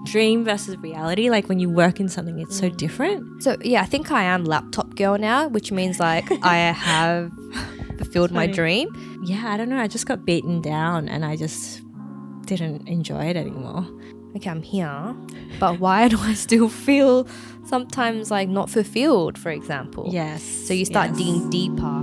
dream versus reality, like when you work in something, it's so different. So yeah, I think I am laptop girl now, which means like I have fulfilled my dream. Yeah, I don't know. I just got beaten down and I just didn't enjoy it anymore. Okay, I'm here, but why do I still feel sometimes like not fulfilled, for example? Yes. So you start digging deeper.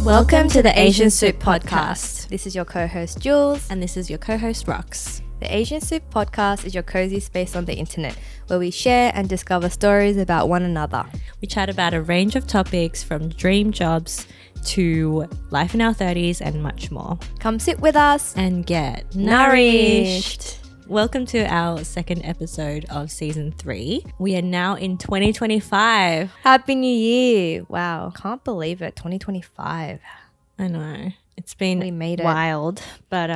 Welcome to the Asian Soup Podcast. This is your co-host Jules. And this is your co-host Rox. The Asian Soup Podcast is your cozy space on the internet where we share and discover stories about one another. We chat about a range of topics from dream jobs to life in our 30s and much more. Come sit with us and get nourished. Welcome to our second episode of season 3. We are now in 2025. Happy New Year. Wow. Can't believe it. 2025. I know. It's been we made it. Wild. But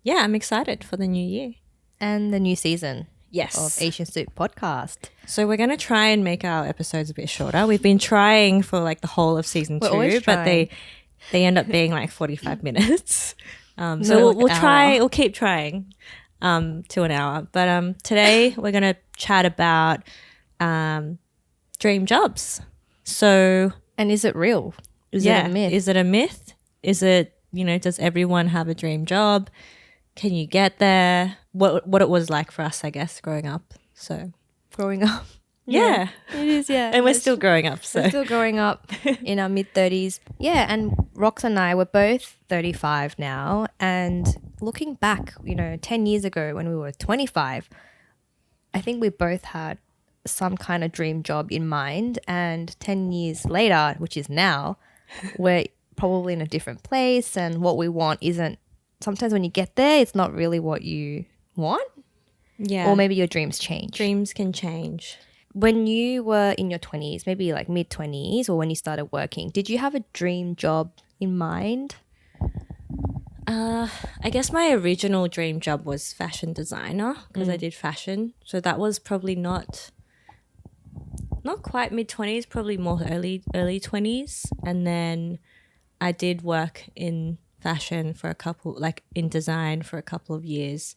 yeah, I'm excited for the new year. And the new season. Yes. Of Asian Soup Podcast. So we're going to try and make our episodes a bit shorter. We've been trying for like the whole of season 2, but they end up being like 45 minutes. So we'll keep trying to an hour. But today we're going to chat about dream jobs. So, and is it real? Is it a myth? Is it a myth? Is it, does everyone have a dream job? Can you get there? What it was like for us, I guess, growing up. So growing up. Yeah. It is, yeah. And we're still growing up. So we're still growing up in our mid-30s. Yeah, and Rox and I were both 35 now. And looking back, 10 years ago when we were 25, I think we both had some kind of dream job in mind. And 10 years later, which is now, we're probably in a different place. And what we want isn't, sometimes when you get there, it's not really what you want. Yeah. Or maybe your dreams change. Dreams can change. When you were in your 20s, maybe like mid-20s, or when you started working, did you have a dream job in mind? I guess my original dream job was fashion designer because I did fashion. So that was probably not quite mid-20s, probably more early 20s. And then I did work in fashion for in design for a couple of years.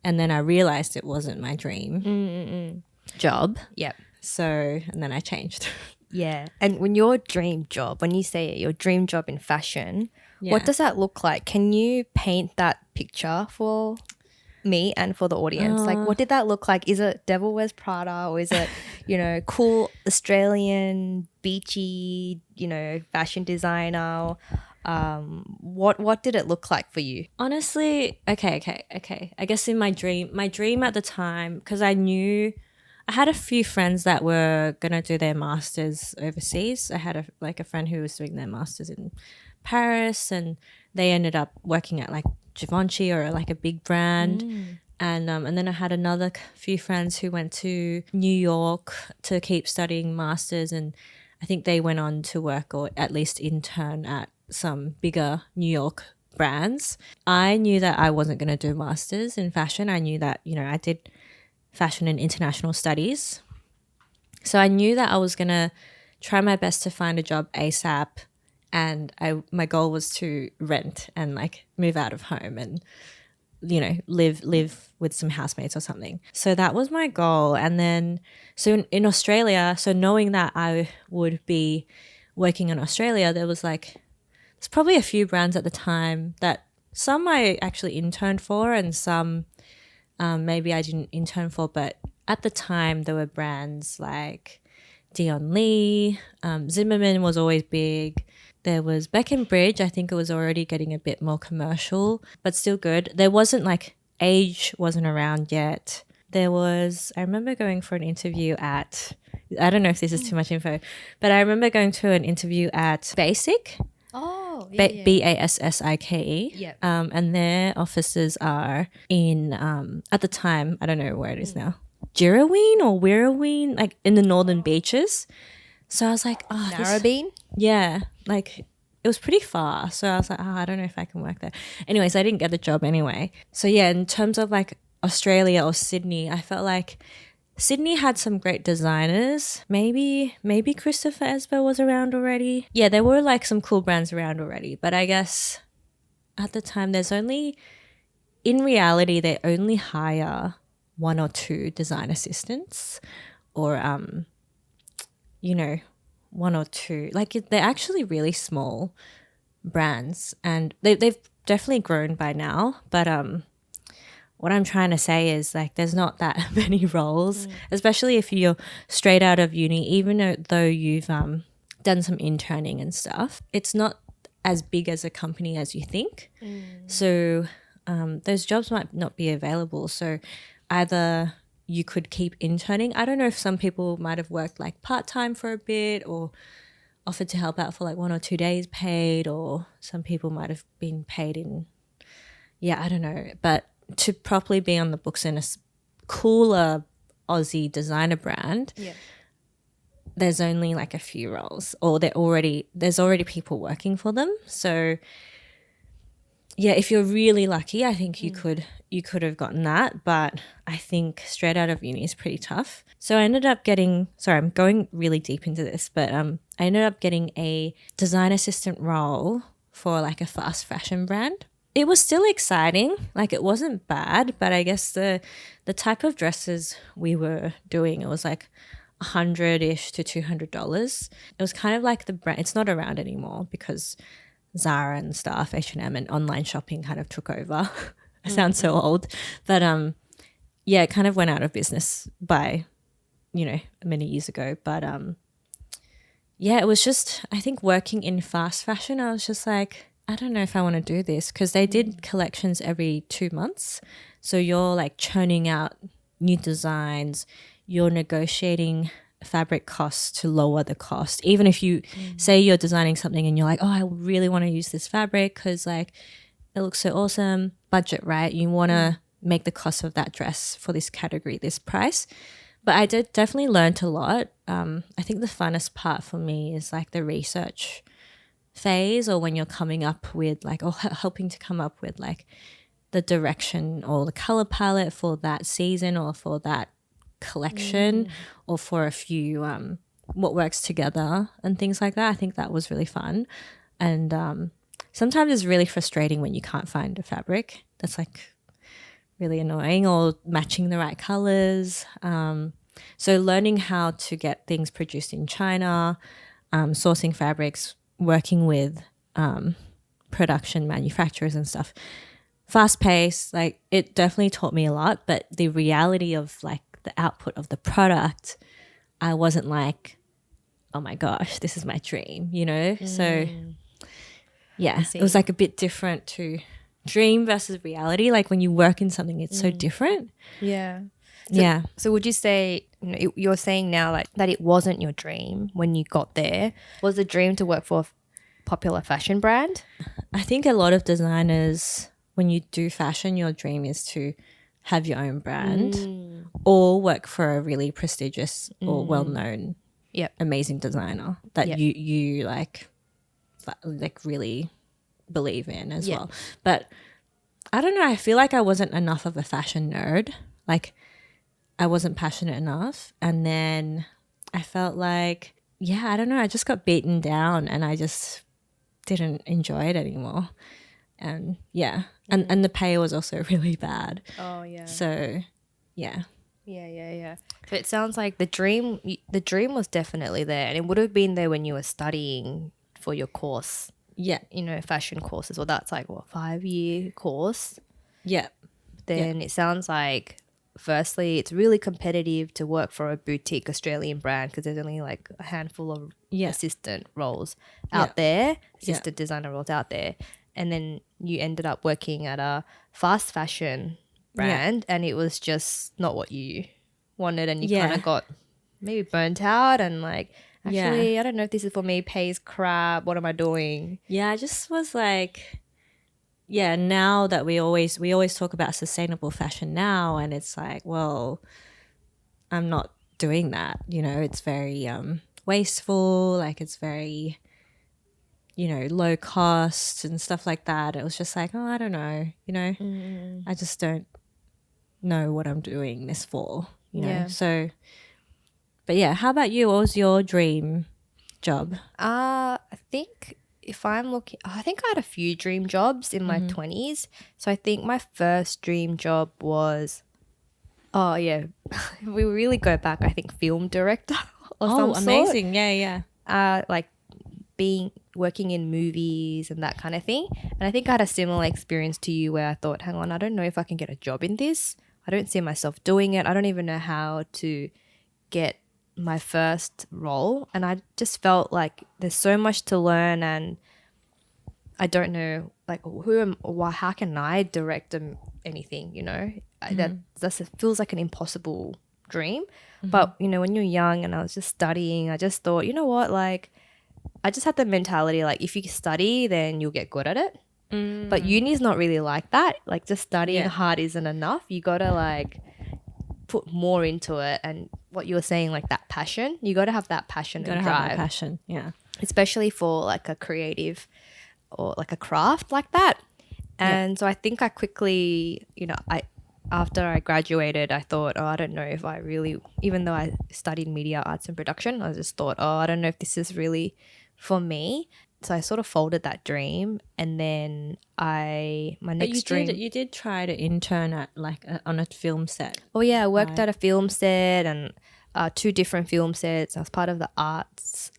And then I realized it wasn't my dream job. Yep. So, and then I changed. Yeah. And when your dream job, when you say your dream job in fashion, what does that look like? Can you paint that picture for me and for the audience? Like, what did that look like? Is it Devil Wears Prada, or is it, cool Australian beachy, fashion designer? What did it look like for you? Honestly, okay. I guess in my dream at the time, because I had a few friends that were gonna do their masters overseas. I had a friend who was doing their masters in Paris, and they ended up working at like Givenchy or like a big brand. And then I had another few friends who went to New York to keep studying masters, and I think they went on to work or at least intern at some bigger New York brands. I knew that I wasn't going to do masters in fashion. I knew that, I did fashion and international studies. So I knew that I was going to try my best to find a job ASAP, and my goal was to rent and like move out of home and live with some housemates or something. So that was my goal. And then so in Australia, so knowing that I would be working in Australia, there's probably a few brands at the time that some I actually interned for and some maybe I didn't intern for, but at the time there were brands like Dion Lee, Zimmerman was always big. There was Beckenbridge. I think it was already getting a bit more commercial, but still good. There wasn't Age wasn't around yet. I remember going for an interview at, I don't know if this is too much info, but I remember going to an interview at Basic. Oh, yeah. Bassike. Yep. And their offices are in, at the time, I don't know where it is now, Girraween or Wirraween, like in the northern beaches. So I was like, Narrabeen? Yeah, like it was pretty far. So I was like, I don't know if I can work there. Anyways, I didn't get the job anyway. So yeah, in terms of like Australia or Sydney, I felt like Sydney had some great designers. Maybe Christopher Esber was around already. Yeah, there were like some cool brands around already. But I guess at the time there's only in reality, they only hire one or two design assistants or, you know, one or two. Like they're actually really small brands and they've definitely grown by now. But what I'm trying to say is like there's not that many roles, especially if you're straight out of uni, even though you've done some interning and stuff. It's not as big as a company as you think. So those jobs might not be available. So either you could keep interning. I don't know if some people might have worked like part-time for a bit or offered to help out for like 1 or 2 days paid, or some people might have been paid in, I don't know. But to properly be on the books in a cooler Aussie designer brand, there's only like a few roles, or there's already people working for them. So yeah, if you're really lucky, I think you could have gotten that, but I think straight out of uni is pretty tough. So I ended up getting, sorry, I'm going really deep into this, but I ended up getting a design assistant role for like a fast fashion brand. It was still exciting, like it wasn't bad, but I guess the type of dresses we were doing, it was like $100-ish to $200. It was kind of like the brand, it's not around anymore because Zara and stuff, H&M and online shopping kind of took over. I sound so old. But it kind of went out of business by, many years ago. But it was just, I think working in fast fashion, I was just like, I don't know if I want to do this, because they did collections every 2 months. So you're like churning out new designs, you're negotiating fabric costs to lower the cost. Even if you say you're designing something and you're like, oh, I really want to use this fabric because like it looks so awesome, budget, right? You want to make the cost of that dress for this category this price. But I did definitely learned a lot. I think the funnest part for me is like the research phase, or when you're coming up with like, or helping to come up with like the direction or the color palette for that season or for that collection or for a few what works together and things like that. I think that was really fun. And sometimes it's really frustrating when you can't find a fabric. That's like really annoying, or matching the right colors. So learning how to get things produced in China, sourcing fabrics, working with production manufacturers and stuff. Fast paced, like it definitely taught me a lot, but the reality of like the output of the product, I wasn't like, oh my gosh, this is my dream, So yeah, it was like a bit different to dream versus reality. Like when you work in something, it's so different. Yeah. Yeah. So would you say, you're saying now like that it wasn't your dream when you got there? Was the dream to work for a popular fashion brand? I think a lot of designers, when you do fashion, your dream is to have your own brand or work for a really prestigious or well-known, amazing designer that you like really believe in as well. But I don't know, I feel like I wasn't enough of a fashion nerd. Like I wasn't passionate enough. And then I felt like, I don't know, I just got beaten down and I just didn't enjoy it anymore. And and the pay was also really bad. Oh yeah. So yeah. So it sounds like the dream was definitely there, and it would have been there when you were studying for your course. Yeah. Fashion courses. Well, that's like what, 5-year course. Yeah. Then it sounds like, firstly, it's really competitive to work for a boutique Australian brand because there's only like a handful of assistant roles out there, assistant designer roles out there. And then you ended up working at a fast fashion brand and it was just not what you wanted, and you kind of got maybe burnt out and like, actually, I don't know if this is for me, pays crap, what am I doing? Yeah, I just was like, now that we always talk about sustainable fashion now, and it's like, well, I'm not doing that, it's very wasteful, like it's very, low cost and stuff like that. It was just like, oh, I don't know, I just don't know what I'm doing this for, So, but how about you? What was your dream job? I think if I'm looking, I think I had a few dream jobs in my 20s. So I think my first dream job was, oh yeah, we really go back, I think film director or some sort. Amazing. Yeah. Like working in movies and that kind of thing. And I think I had a similar experience to you where I thought, hang on, I don't know if I can get a job in this. I don't see myself doing it. I don't even know how to get my first role. And I just felt like there's so much to learn, and I don't know, like, how can I direct anything, you know? That feels like an impossible dream. But, you know, when you're young and I was just studying, I just thought, you know what, like, I just had the mentality, like, if you study, then you'll get good at it. But uni's not really like that. Like, just studying hard isn't enough. You got to, like, put more into it. And what you were saying, like, that passion, you got to have that passion and drive. Have that passion, yeah. Especially for, like, a creative or, like, a craft like that. And so I think I quickly, you know, after I graduated, I thought, oh, I don't know if I really, even though I studied media arts and production, I just thought, oh, I don't know if this is really for me. So I sort of folded that dream, and then you did try to intern at on a film set. Oh yeah, I worked at a film set and 2 different film sets. I was part of the art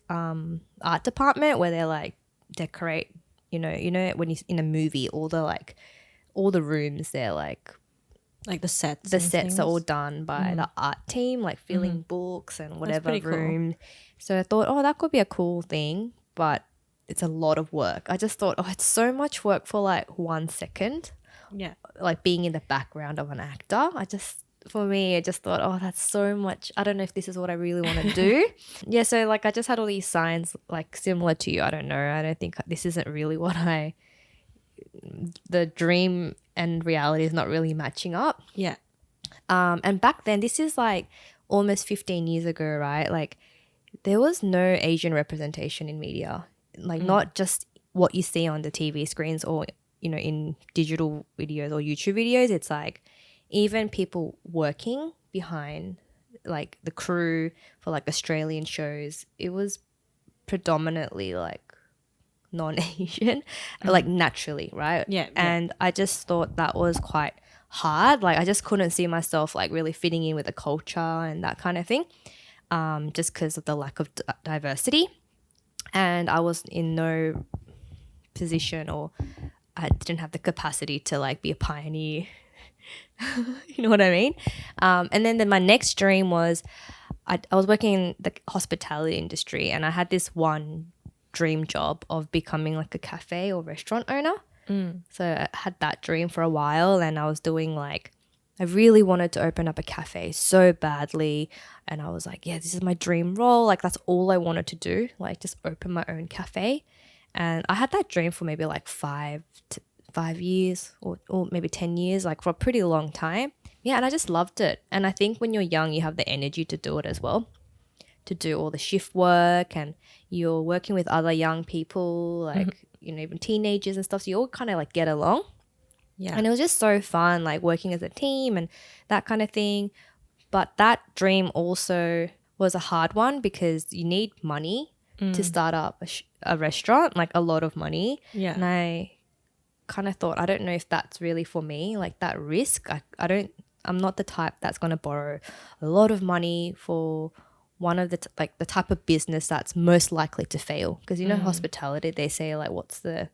department where they like decorate. You know when you're in a movie, all the rooms, they're like the sets. The sets are all done by the art team, like filling books and whatever room. Cool. So I thought, oh, that could be a cool thing, but it's a lot of work. I just thought, oh, it's so much work for like 1 second. Yeah. Like being in the background of an actor. For me, I just thought, oh, that's so much. I don't know if this is what I really want to do. Yeah, so like I just had all these signs like similar to you. I don't know. I don't think this isn't really the dream and reality is not really matching up. Yeah. And back then, this is like almost 15 years ago, right? Like there was no Asian representation in media. Like not just what you see on the TV screens or, you know, in digital videos or YouTube videos. It's like even people working behind like the crew for like Australian shows, it was predominantly like non-Asian, like naturally, right? Yeah. And I just thought that was quite hard. Like I just couldn't see myself like really fitting in with the culture and that kind of thing, just because of the lack of diversity. And I was in no position, or I didn't have the capacity to like be a pioneer. You know what I mean? And then my next dream was I was working in the hospitality industry, and I had this one dream job of becoming like a cafe or restaurant owner. So I had that dream for a while, and I was doing like, I really wanted to open up a cafe so badly. And I was like, yeah, this is my dream role. Like that's all I wanted to do, like just open my own cafe. And I had that dream for maybe like 5 years or maybe 10 years, like for a pretty long time. Yeah, and I just loved it. And I think when you're young, you have the energy to do it as well, to do all the shift work, and you're working with other young people, like, you know, even teenagers and stuff. So you all kind of like get along. Yeah. And it was just so fun, like working as a team and that kind of thing. But that dream also was a hard one because you need money to start up a restaurant, like a lot of money. Yeah. And I kind of thought, I don't know if that's really for me, like that risk. I'm not the type that's going to borrow a lot of money for one of the type of business that's most likely to fail. Because, you know, hospitality, they say like, what's the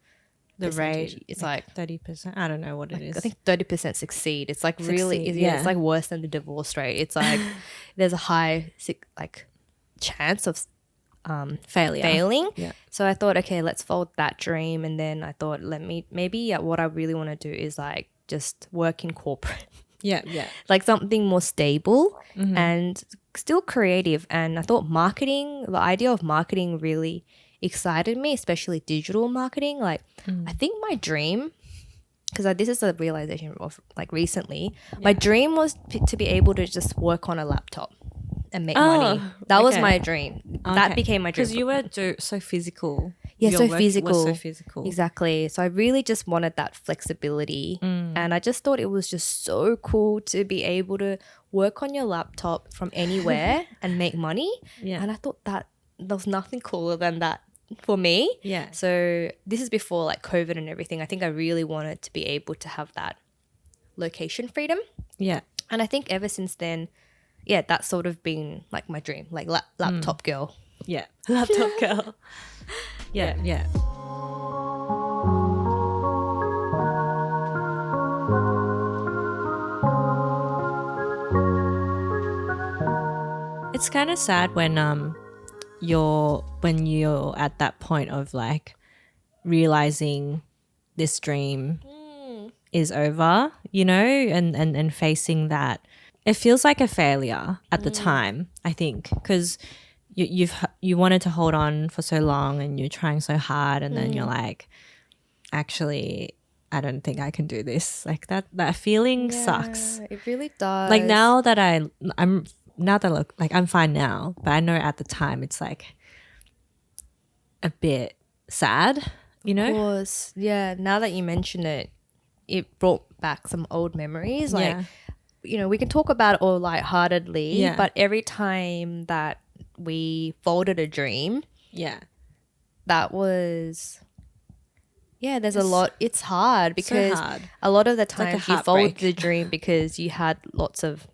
rate? It's like 30%. I don't know what it is. I think 30% succeed. It's like really, it's like worse than the divorce rate. It's like there's a high like chance of failing. Yeah. So I thought, okay, let's fold that dream. And then I thought, what I really want to do is like just work in corporate. Yeah. Like something more stable and still creative. And I thought the idea of marketing really excited me, especially digital marketing. Like I think my dream, because this is a realization of like recently, my dream was to be able to just work on a laptop and make money. That was my dream. That became my dream. Because you were so physical. Yeah, Your so work physical. was so physical. Exactly. So I really just wanted that flexibility. And I just thought it was just so cool to be able to work on your laptop from anywhere and make money. Yeah. And I thought that there was nothing cooler than that for me. Yeah. So this is before like COVID and everything. I think I really wanted to be able to have that location freedom. Yeah. And I think ever since then, yeah, that's sort of been like my dream, like laptop girl. Yeah. Laptop girl. Yeah. Yeah. It's kind of sad when you're at that point of like realizing this dream is over, you know, and facing that. It feels like a failure at the time, I think, because you wanted to hold on for so long and you're trying so hard, and then you're like, actually, I don't think I can do this. Like that feeling sucks. It really does. Like now that I'm fine now, but I know at the time it's like a bit sad, you know? Of course. Yeah. Now that you mention it, it brought back some old memories. Like, Yeah. you know, we can talk about it all lightheartedly, Yeah. but every time that we folded a dream, Yeah. that was, yeah, there's a lot. It's hard because hard. a lot of the like a times you fold heartbreak. the dream because you had lots of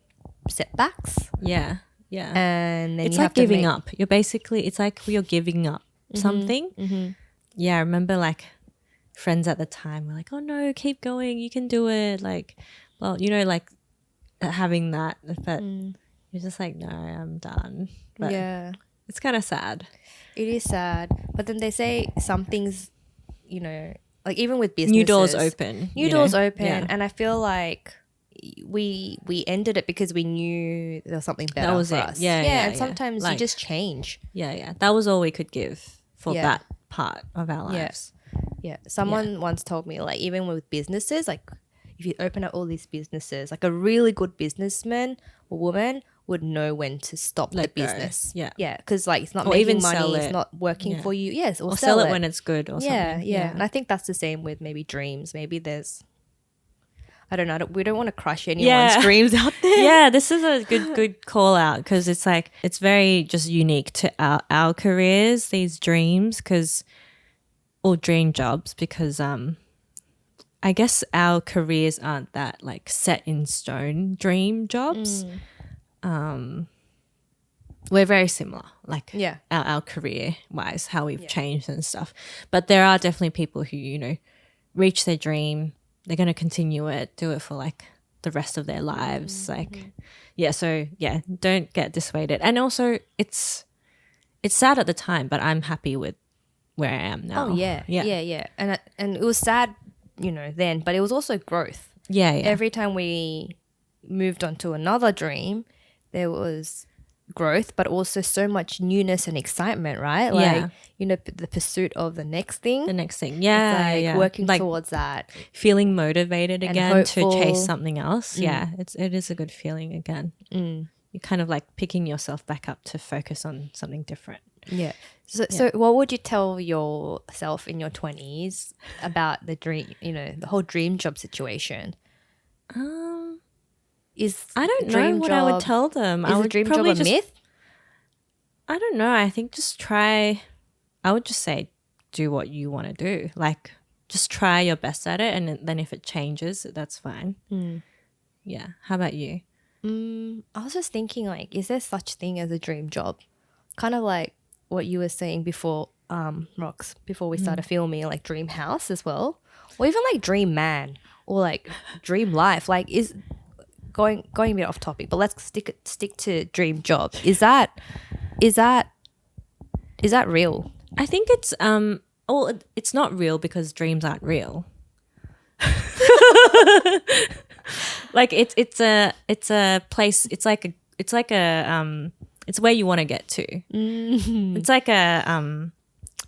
setbacks, Yeah. Yeah. and then It's you like have to giving make, up. It's like you're giving up something. Yeah, I remember like friends at the time were like, "Oh no, keep going, you can do it." Like, well, you know, like having that, but you're just like, "No, I'm done." But yeah, it's kind of sad. it is sad. But then they say some things, you know, like even with businesses, New doors open. new you doors know? open, Yeah. and I feel like we ended it because we knew there was something better was for it. us. Yeah, and yeah. sometimes you Like- just change. Yeah, yeah. That was all we could give for Yeah. that part of our Yeah. lives. Yeah. Someone once told me, like, even with businesses, like, if you open up all these businesses, like a really good businessman or woman would know when to stop Let the go. business. Yeah. Yeah. Because, like, it's not Or making even money, sell it's it. not working Yeah. for you. Yes. Or, Or sell it when it's good or yeah, something. yeah. And I think that's the same with maybe dreams. Maybe there's, I don't know, we don't want to crush anyone's Yeah. dreams out there. Yeah, this is a good call out, because it's like it's very just unique to our careers, these dreams, or dream jobs, because I guess our careers aren't that like set in stone dream jobs. We're very similar, like Yeah. our career wise, how we've changed and stuff. But there are definitely people who, you know, reach their dream, they're going to continue it, do it for like the rest of their lives. Like, yeah. So yeah, don't get dissuaded. And also it's sad at the time, but I'm happy with where I am now. Oh, yeah. Yeah. And it was sad, you know, then, but it was also growth. Yeah. Every time we moved on to another dream, there was growth, but also so much newness and excitement, right? Like, Yeah. you know, the pursuit of the next thing. The next thing. Yeah. It's like yeah. working like towards that. feeling motivated And again hopeful. to chase something else. Yeah. It is a good feeling again. You're kind of like picking yourself back up to focus on something different. Yeah. So what would you tell yourself in your 20s about the dream, you know, the whole dream job situation? I don't know what I would tell them. Is I a would dream job probably a myth? I don't know. I think just try. I would just say do what you want to do. Like just try your best at it, and then if it changes, that's fine. Yeah. How about you? I was just thinking, like, is there such thing as a dream job? Kind of like what you were saying before, Rox, before we started filming, like dream house as well, or even like dream man or like dream life. Like, is going a bit off topic, but let's stick to dream job. Is that real? I think it's well, it's not real because dreams aren't real. Like it's a place. It's where you want to get to. It's like a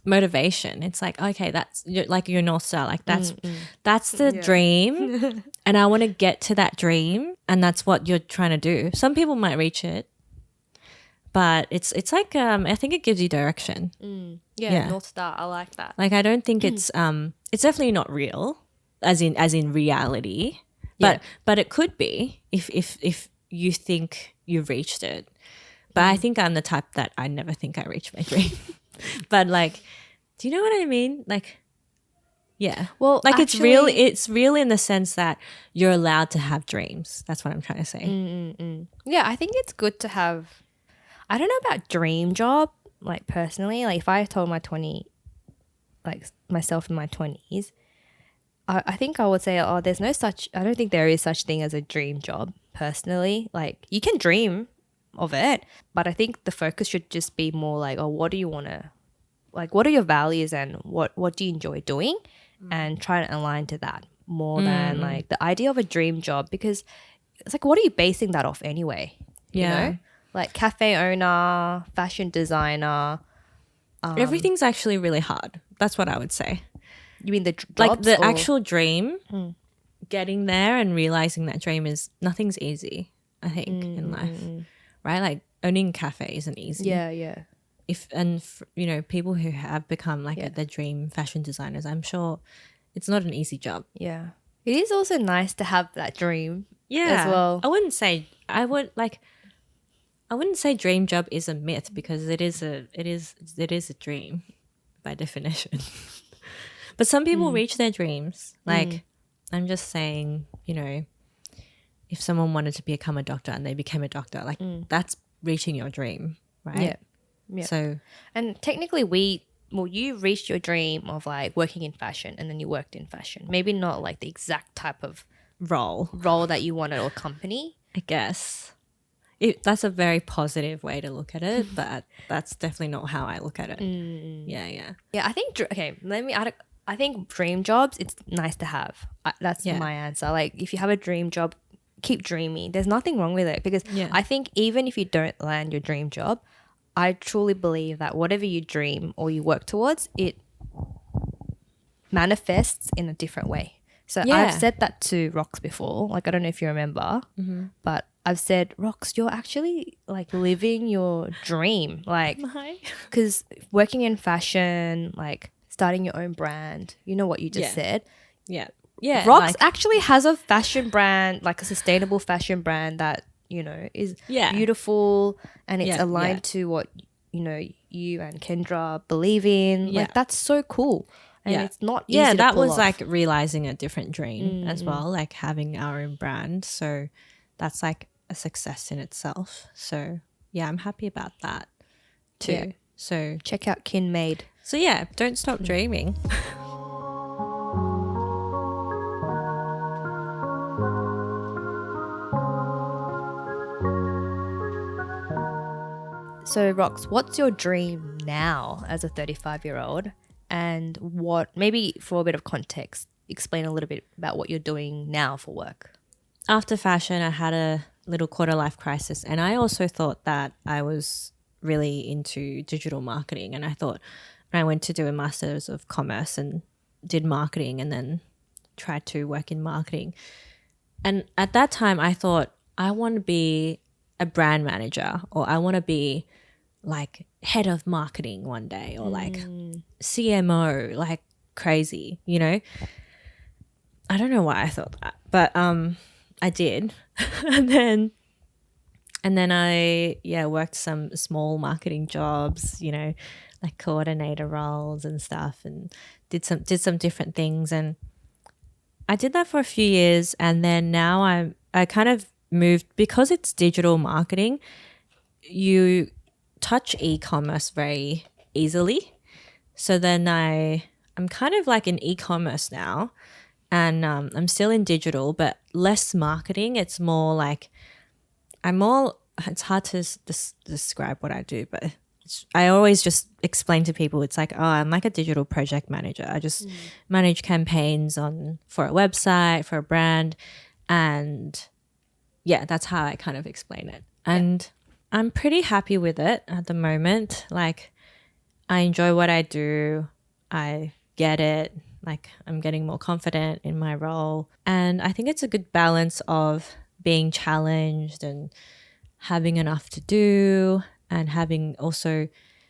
motivation. It's like, okay, that's like your North Star. Like that's the dream, and I want to get to that dream, and that's what you're trying to do. Some people might reach it, but it's like I think it gives you direction. Yeah, North Star. I like that. Like I don't think it's definitely not real, as in reality. But it could be if you think you've reached it. But I think I'm the type that I never think I reached my dream. But like Do you know what I mean? Like, yeah. Well, Like actually, it's real in the sense that you're allowed to have dreams. That's what I'm trying to say. yeah, I think it's good to have. I don't know about dream job, like personally. Like if I told like myself in my 20s, I think I would say, oh, there's no such. I don't think there is such thing as a dream job. Personally, like you can dream of it, but I think the focus should just be more like, oh, what do you want to like? What are your values and what do you enjoy doing, and try to align to that more than like the idea of a dream job, because it's like, what are you basing that off anyway? You Yeah. know, like cafe owner, fashion designer. Everything's actually really hard. That's what I would say. You mean the Like jobs the or actual dream, getting there and realizing that dream is nothing's easy, I think, in life. Right? Like owning a cafe isn't easy. yeah. You know, people who have become like the dream fashion designers, I'm sure it's not an easy job. Yeah. It is also nice to have that dream Yeah. as well. I wouldn't say dream job is a myth, because it is a dream by definition. But some people reach their dreams. Like I'm just saying, you know, if someone wanted to become a doctor and they became a doctor, like that's reaching your dream, right? Yeah. Yeah. So And technically you reached your dream of like working in fashion, and then you worked in fashion. Maybe not like the exact type of role, that you wanted or company. I guess. That's a very positive way to look at it, but that's definitely not how I look at it. Yeah. Yeah, I think let me add I think dream jobs, it's nice to have. That's my answer. Like if you have a dream job, keep dreaming. There's nothing wrong with it, because I think even if you don't land your dream job, I truly believe that whatever you dream or you work towards, it manifests in a different way. So I've said that to Rox before. Like I don't know if you remember, but I've said, Rox, you're actually like living your dream. Like, because working in fashion, like starting your own brand, you know what you just said. Yeah. Rox actually has a fashion brand, like a sustainable fashion brand that, you know, is beautiful, and it's aligned to what, you know, you and Kendra believe in. Like that's so cool. And it's not easy to that pull was off. like realizing a different dream as well, like having our own brand. So that's like a success in itself. So yeah, I'm happy about that too. Yeah. So check out Kinmade. So yeah, don't stop dreaming. So Rox, what's your dream now as a 35-year-old? And what, maybe for a bit of context, explain a little bit about what you're doing now for work. After fashion, I had a little quarter life crisis, and I also thought that I was really into digital marketing, and I thought I went to do a master's of commerce and did marketing, and then tried to work in marketing. And at that time I thought I want to be a brand manager, or I want to be like head of marketing one day, or like CMO, like crazy, you know. I don't know why I thought that, but I did. and then I worked some small marketing jobs, you know, like coordinator roles and stuff, and did some different things, and I did that for a few years. And then now I kind of moved, because it's digital marketing, you touch e-commerce very easily. So then I'm kind of like in e-commerce now, and I'm still in digital, but less marketing. It's more like it's hard to describe what I do, but I always just explain to people, it's like, oh, I'm like a digital project manager. I just manage campaigns for a website, for a brand, and yeah, that's how I kind of explain it. And I'm pretty happy with it at the moment. Like, I enjoy what I do. I get it. Like, I'm getting more confident in my role. And I think it's a good balance of being challenged and having enough to do, and having also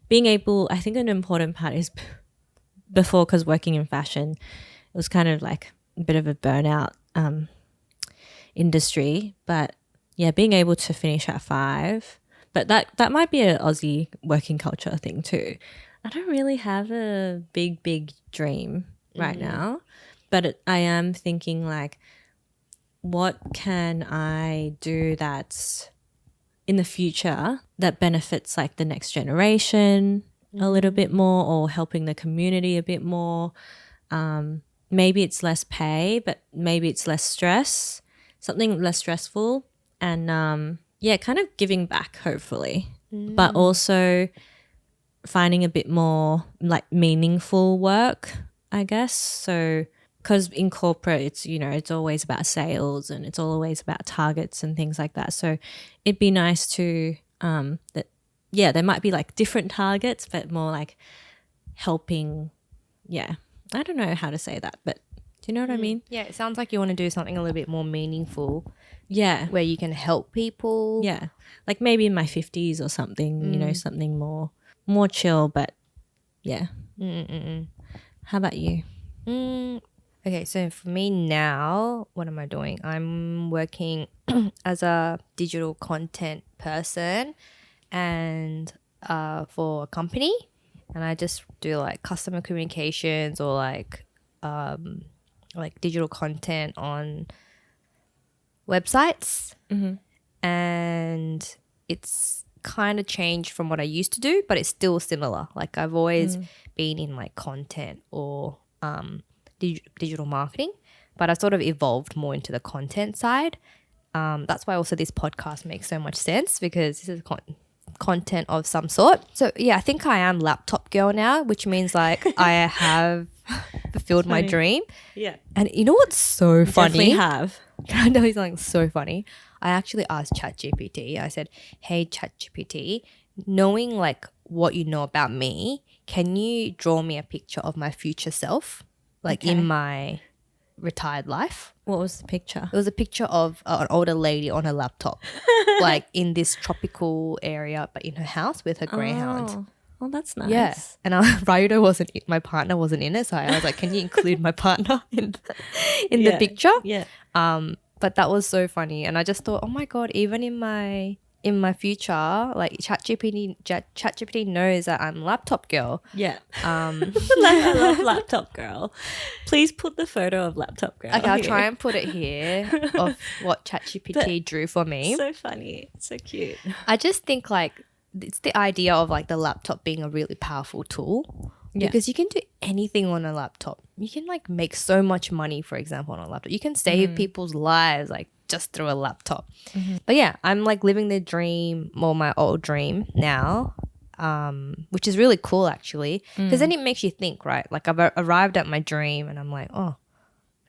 being able, I think an important part is before, because working in fashion, it was kind of like a bit of a burnout industry. But yeah, being able to finish at 5, but that might be an Aussie working culture thing too. I don't really have a big dream right now, but I am thinking like, what can I do that's in the future that benefits like the next generation a little bit more, or helping the community a bit more. Maybe it's less pay, but maybe it's less stress, something less stressful, and yeah, kind of giving back hopefully, but also finding a bit more like meaningful work, I guess. So because in corporate it's, you know, it's always about sales and it's always about targets and things like that. So it'd be nice to that, yeah, there might be like different targets, but more like helping. Yeah, I don't know how to say that, but do you know what I mean? Yeah, it sounds like you want to do something a little bit more meaningful Yeah, where you can help people. yeah, like maybe in my 50s or something, you know, something more chill, but yeah. How about you? Okay, so for me now, what am I doing? I'm working as a digital content person and for a company, and I just do like customer communications or like digital content on websites, and it's kind of changed from what I used to do, but it's still similar. Like I've always been in like content or digital marketing, but I've sort of evolved more into the content side. That's why also this podcast makes so much sense, because this is content of some sort. So yeah, I think I am laptop girl now, which means like I have fulfilled my dream. Yeah, And you know what's so funny? definitely have. Can I tell you something so funny? I actually asked ChatGPT. I said, "Hey ChatGPT, knowing like what you know about me, can you draw me a picture of my future self, like Okay. in my retired life?" What was the picture? It was a picture of an older lady on a laptop, like in this tropical area, but in her house with her greyhound. Oh, that's nice. Yeah, and Ryudo wasn't. My partner wasn't in it, so I was like, "Can you include my partner in the picture?" Yeah. But that was so funny, and I just thought, oh my god, even in my future, like ChatGPT knows that I'm laptop girl. Yeah. I love laptop girl. Please put the photo of laptop girl. Okay, I'll here. try and put it here of what ChatGPT drew for me. So funny. So cute. I just think like it's the idea of like the laptop being a really powerful tool. Yeah. Because you can do anything on a laptop. You can like make so much money, for example, on a laptop. You can save people's lives like just through a laptop. But yeah, I'm like living the dream, or my old dream now, which is really cool actually. Because then it makes you think, right? Like I've arrived at my dream and I'm like, oh,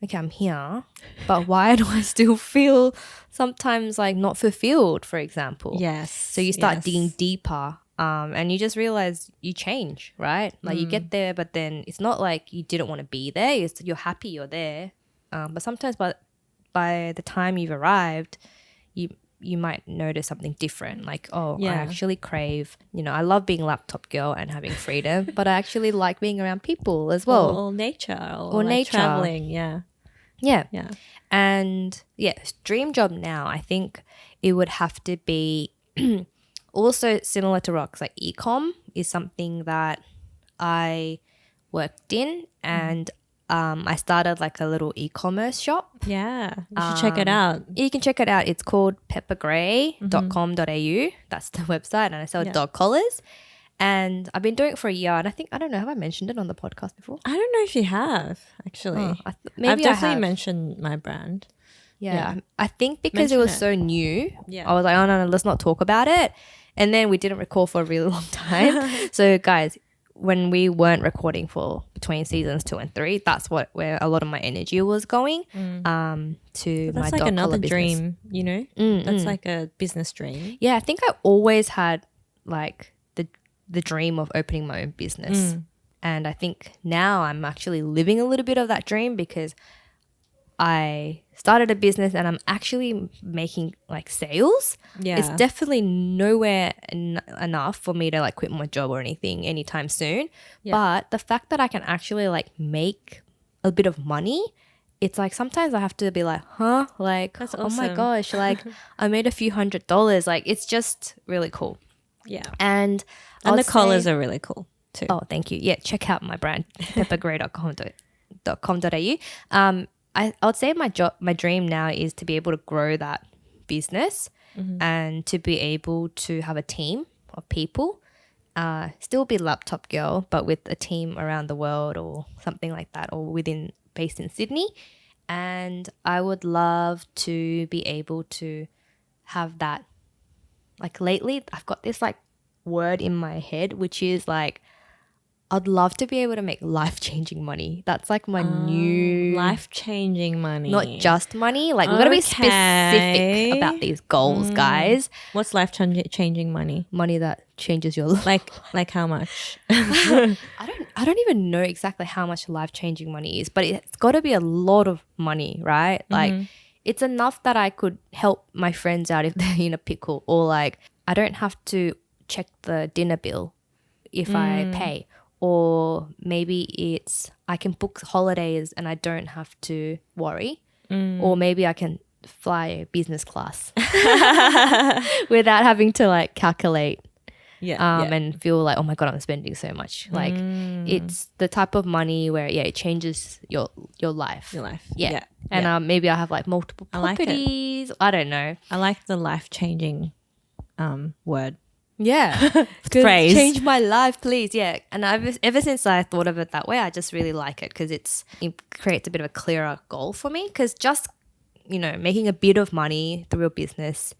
okay, I'm here. But why do I still feel sometimes like not fulfilled, for example? Yes. So you start digging deeper. And you just realize you change, right? Like you get there, but then it's not like you didn't want to be there. You're happy you're there. But sometimes by the time you've arrived, you might notice something different. Like, I actually crave, I love being laptop girl and having freedom, but I actually like being around people as well. Or nature. Or like nature. Traveling, yeah. Yeah. Yeah. And yeah, dream job now, I think it would have to be... Also similar to Rox, like e-com is something that I worked in, and I started like a little e-commerce shop. Yeah, you should check it out. You can check it out. It's called peppergrey.com.au. That's the website, and I sell dog collars. And I've been doing it for a year, and I don't know, have I mentioned it on the podcast before? I don't know if you have, actually. Maybe I've definitely I have. mentioned my brand. Yeah. I think because it was so new, Yeah. I was like, oh no, let's not talk about it. And then we didn't record for a really long time. So guys, when we weren't recording for between seasons 2 and 3, that's where a lot of my energy was going to But my that's like dog another collar business. dream, you know? That's like a business dream. Yeah, I think I always had like the dream of opening my own business. And I think now I'm actually living a little bit of that dream, because I started a business and I'm actually making like sales. Yeah. It's definitely nowhere enough for me to like quit my job or anything anytime soon. Yeah. But the fact that I can actually like make a bit of money, it's like sometimes I have to be like, huh? Like, That's oh my awesome. gosh, like I made a few $100s. Like it's just really cool. Yeah. And And I'd the collars say- are really cool too. Oh, thank you. Yeah, check out my brand, peppergrey.com.au. I would say my dream now is to be able to grow that business and to be able to have a team of people. Still be laptop girl, but with a team around the world or something like that, or based in Sydney. And I would love to be able to have that. Like lately, I've got this like word in my head, which is like, I'd love to be able to make life-changing money. That's like my new life-changing money. Not just money. Like we've got to be specific about these goals, guys. What's life-changing money? Money that changes your life. Like how much? I don't even know exactly how much life-changing money is, but it's got to be a lot of money, right? Like it's enough that I could help my friends out if they're in a pickle, or like I don't have to check the dinner bill if I pay. Or maybe it's I can book holidays and I don't have to worry. Or maybe I can fly business class without having to like calculate and feel like, oh my God, I'm spending so much. Like it's the type of money where, it changes your life. Your life. Yeah. And maybe I have like multiple properties. I don't know. I like the life-changing word. Yeah. Phrase. Change my life, please. Yeah. And ever since I thought of it that way, I just really like it because it creates a bit of a clearer goal for me. Because just, making a bit of money through a business,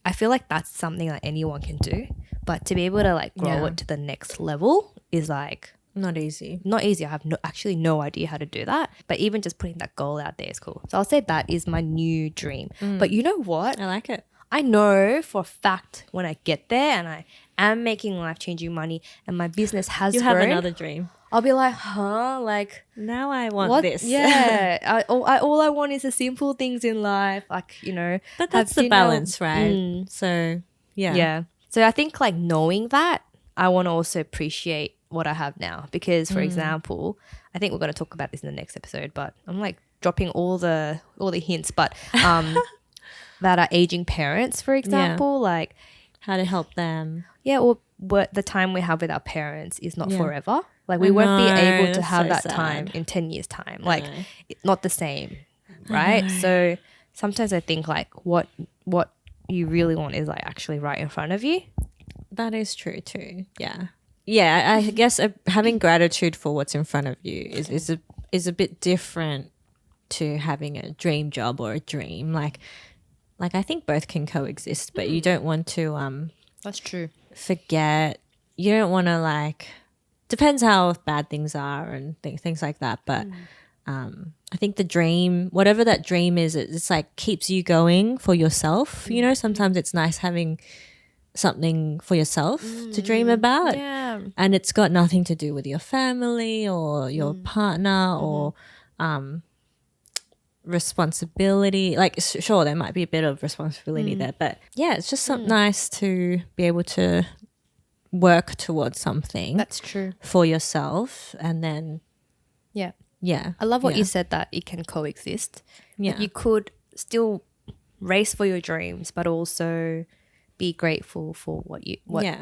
I feel like that's something that anyone can do. But to be able to like grow it to the next level is like not easy. Not easy. I have actually no idea how to do that. But even just putting that goal out there is cool. So I'll say that is my new dream. But you know what? I like it. I know for a fact when I get there and I am making life-changing money and my business has grown. You have another dream. I'll be like, huh? Like, now I want this. Yeah. All I want is the simple things in life. Like, But that's the balance, right? So, yeah. Yeah. So I think like knowing that, I want to also appreciate what I have now. Because, for example, I think we're going to talk about this in the next episode, but I'm like dropping all the hints. But that are aging parents, for example, like how to help them. Yeah, or what the time we have with our parents is not forever. Like we won't be able to have that time in 10 years' time. Like not the same, right? So sometimes I think like what you really want is like actually right in front of you. That is true too. Yeah. Yeah, I guess having gratitude for what's in front of you is a bit different to having a dream job or a dream. Like I think both can coexist, but you don't want to that's true. Forget. You don't want to like depends how bad things are and things like that, but I think the dream, whatever that dream is, it's like keeps you going for yourself. Sometimes it's nice having something for yourself to dream about. Yeah. And it's got nothing to do with your family or your partner or responsibility. Like sure, there might be a bit of responsibility there, but yeah, it's just something nice to be able to work towards something. That's true. For yourself, and then yeah. I love what you said, that it can coexist. Yeah. Like you could still race for your dreams, but also be grateful for what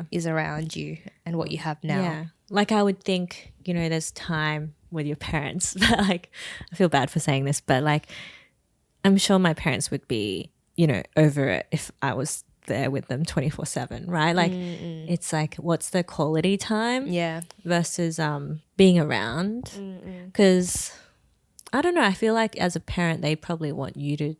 is around you and what you have now. Yeah. Like I would think, there's time with your parents, but like I feel bad for saying this, but like I'm sure my parents would be, over it if I was there with them 24/7, right? Like it's like what's the quality time versus being around, because I don't know, I feel like as a parent they probably want you to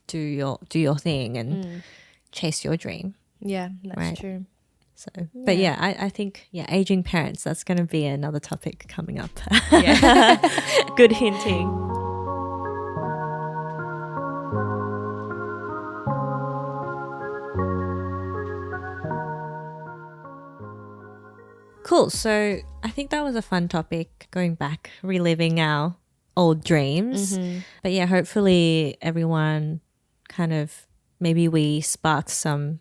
do your thing and chase your dream. Yeah, that's true. So but I think aging parents, that's going to be another topic coming up. Good hinting. Cool. So I think that was a fun topic, going back, reliving our old dreams. But yeah, hopefully everyone kind of, maybe we sparked some,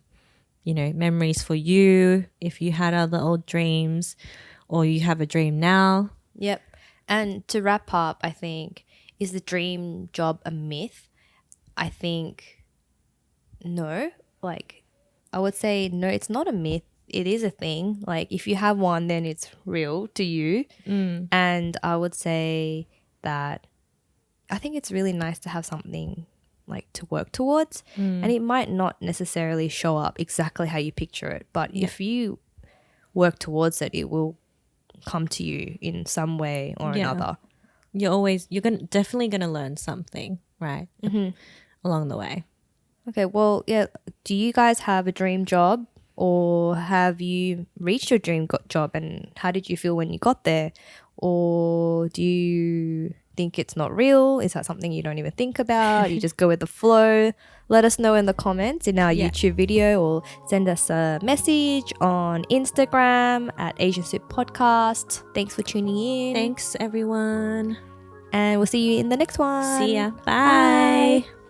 memories for you if you had other old dreams or you have a dream now. Yep. And to wrap up, I think, is the dream job a myth? I think no. Like I would say no, it's not a myth. it is a thing. Like if you have one, then it's real to you. And I would say that I think it's really nice to have something like to work towards, and it might not necessarily show up exactly how you picture it, but if you work towards it, it will come to you in some way or another. Definitely gonna learn something, right? Along the way. Okay, well, yeah. Do you guys have a dream job, or have you reached your dream job, and how did you feel when you got there? Or do you think it's not real? Is that something you don't even think about? You just go with the flow? Let us know in the comments in our YouTube video, or send us a message on Instagram at Asian Soup Podcast. Thanks for tuning in. Thanks, everyone. And we'll see you in the next one. See ya. Bye.